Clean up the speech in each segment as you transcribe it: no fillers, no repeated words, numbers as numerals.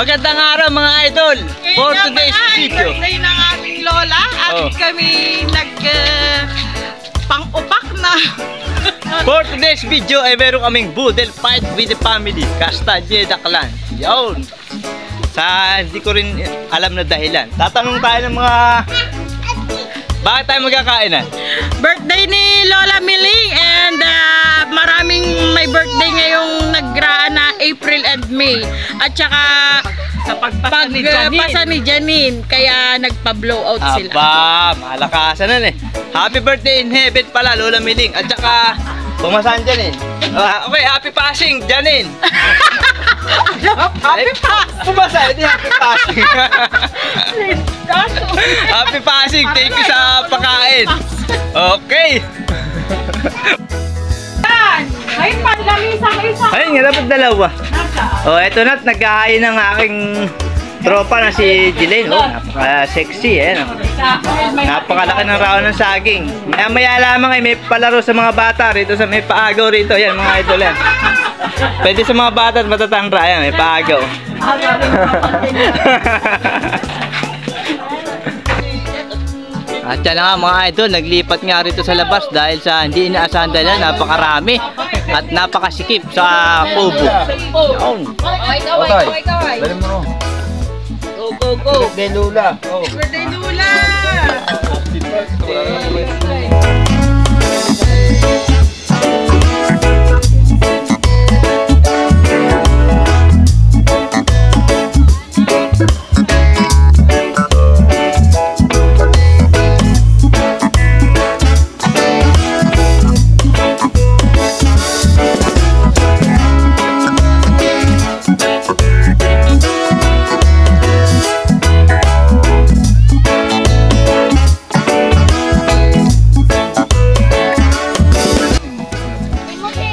Magandang araw mga idol. For today's video. Birthday ng aming lola at kami pang-upak na. For today's video ay meron kaming boodle fight with the family. Castañeda Clan. Yun. Hindi ko rin alam na dahilan. Tatanong tayo ng mga... Bakit tayo magkakainan? Birthday ni Lola Miling and maraming may birthday ngayong nagraan na April and May. At saka sa pagpasa ni Janine, kaya nagpa-blow out sila. Aba, malakasan na eh. Happy birthday in heaven pala Lola Miling. At saka pumasaan Janine. Okay, happy passing Janine. Happy pass! Pumasa, hindi happy passing. Happy passing, thank you sa pagkain. Okay. Ay, panlamisa kayo sa... Ayun nga, dapat dalawa. Oh, eto na, naghahain ng aking tropa na si Jelaine. Oh, napaka-sexy eh. Napakalaki ng raon ng saging. Maya lamang ay may palaro sa mga bata rito sa may paagaw rito. Yan mga idol yan. Pwede sa mga bata at matatanda yan, may paagaw. At yan nga mga idol, naglipat nga rito sa labas dahil sa hindi inaasahan dahil napakarami at napakasikip sa kubo. Yun. Dali mo ro. Go. Birthday Lula. Birthday Lula!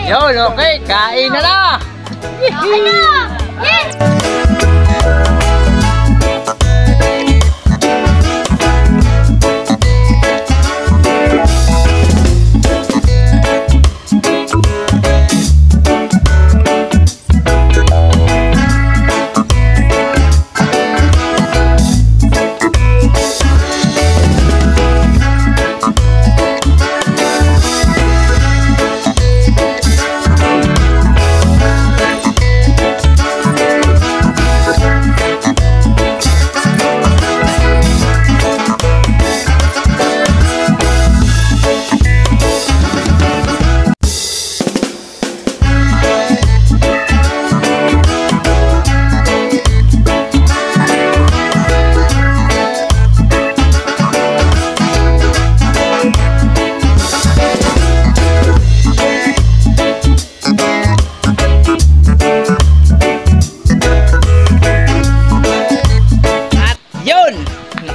Yun, okay, kain na na! Okay na! Yes!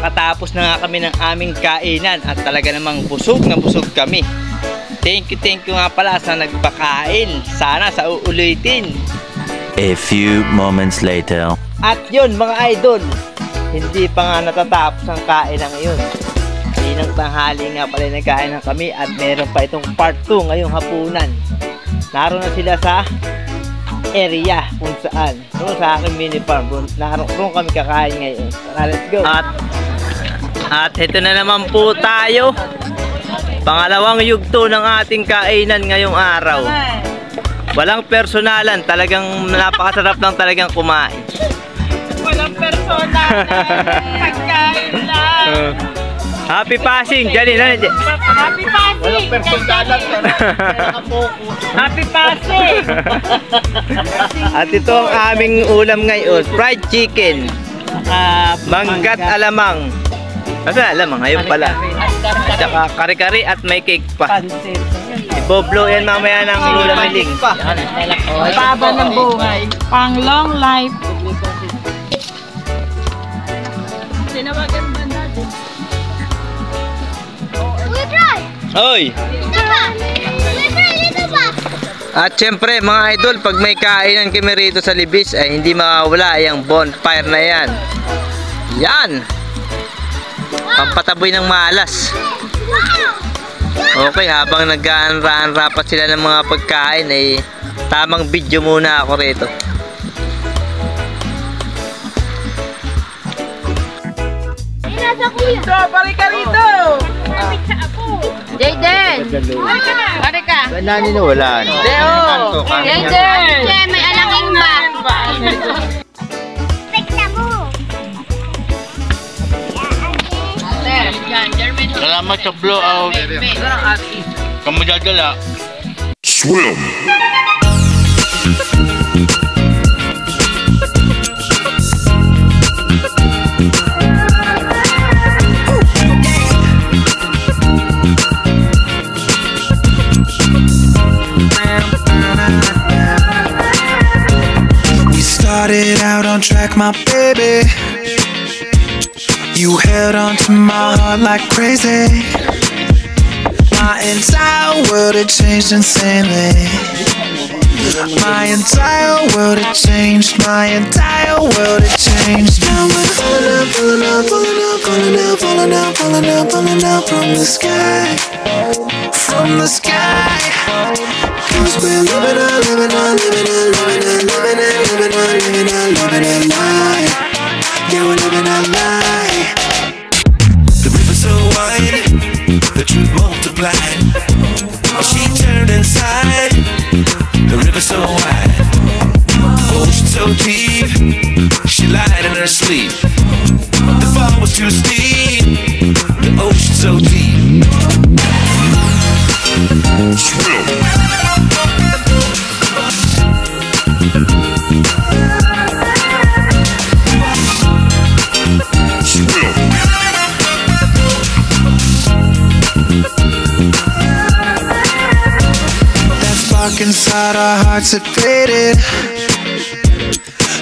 Nakatapos na nga kami ng aming kainan at talaga namang busog na busog kami. Thank you nga pala sa nagpakain. Sana sa uulitin. A few moments later. At yun mga idol, hindi pa nga natatapos ang kainan ngayon. Inang tanghali nga pala nagkainan kami at meron pa itong part 2 ngayong hapunan. Naroon na sila sa area kung saan. Doon sa aking mini farm. Naroon kami kakain ngayon. Tara, let's go. At ito na naman po tayo. Pangalawang yugto ng ating kainan ngayong araw. Walang personalan, talagang napakasarap lang talagang kumain. Walang personalan, pagkain lang. Happy passing, Janine. Happy passing. Walang personalan. Happy passing. At ito ang aming ulam ngayon, fried chicken. Manggat alamang. Nasaan alamang? Ngayon pala. Tsaka kare-kare at may cake pa. Iboblo yan mamaya ng Lola Miling. Paba ng buhay. Pang long life. Sinawagan ba natin? Oy! At syempre mga idol, pag may kainan kami rito sa Libis ay hindi mawawala yung bonfire na yan. Yan! Pampataboy ng malas. Okay, habang nag-aanra-anrapat sila ng mga pagkain ay tamang video muna ako rito. na, kuya. So, balik ka rito. Jayden. Balik ka. Nani na wala. Deo. Jayden. Jay, may alangin ba? Pekta mo. Salamat sa blowout. Kamu dadala. Swim. We started out on track, my baby. You held on to my heart like crazy. My entire world had changed insanely. My entire world had changed. My entire world had changed. Now we're falling out, falling out, falling out, falling out, falling out, falling out, falling out from the sky, from the sky. 'Cause we're living our, living our, living our, living our, living our, living our, living our, living our life. Yeah, we're living our life. The river's so wide, the truth multiplied. She turned inside, the river's so wide, ocean so deep, she lied in her sleep. The fall was too steep, the ocean so deep. Swim. Inside our hearts had faded.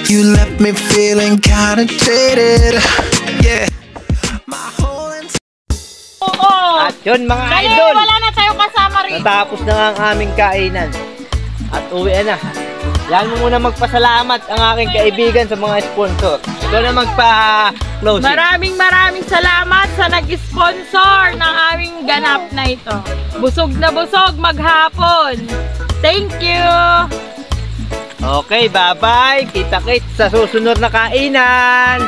You left me feeling kinda jaded. Yeah. My whole At yun mga Dali, idol, wala na tayo kasama rito. natapos na nga ang aming kainan. At uwi na. Yan mo muna magpasalamat ang aking kaibigan sa mga sponsor. Ito na magpa-closing. Maraming salamat sa nag-sponsor ng aming ganap na ito. Busog na busog maghapon. Thank you! Okay, bye-bye. Kita-kits sa susunod na kainan.